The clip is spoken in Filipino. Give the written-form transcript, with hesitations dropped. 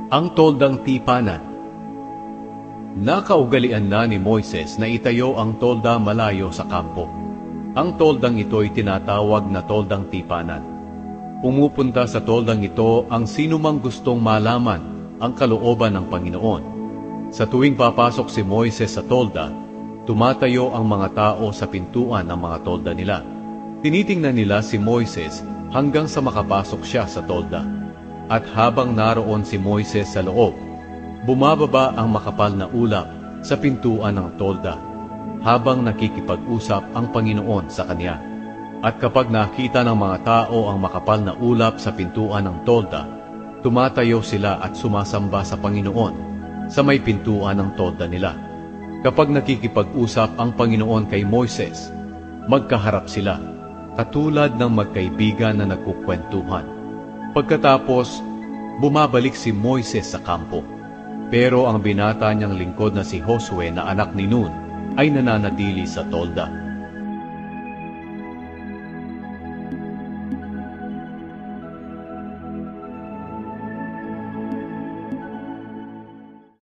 Ang toldang tipanan. Nakaugalian na ni Moises na itayo ang tolda malayo sa kampo. Ang toldang ito ay tinatawag na toldang tipanan. Pumupunta sa toldang ito ang sinumang gustong malaman ang kalooban ng Panginoon. Sa tuwing papasok si Moises sa tolda, tumatayo ang mga tao sa pintuan ng mga tolda nila. Tinitingnan nila si Moises hanggang sa makapasok siya sa tolda. At habang naroon si Moises sa loob, bumababa ang makapal na ulap sa pintuan ng tolda habang nakikipag-usap ang Panginoon sa kanya. At kapag nakita ng mga tao ang makapal na ulap sa pintuan ng tolda, tumatayo sila at sumasamba sa Panginoon sa may pintuan ng tolda nila. Kapag nakikipag-usap ang Panginoon kay Moises, magkaharap sila, katulad ng magkaibigan na nagkukwentuhan. Pagkatapos, bumabalik si Moises sa kampo. Pero ang binata niyang lingkod na si Josue na anak ni Nun ay nananatili sa tolda.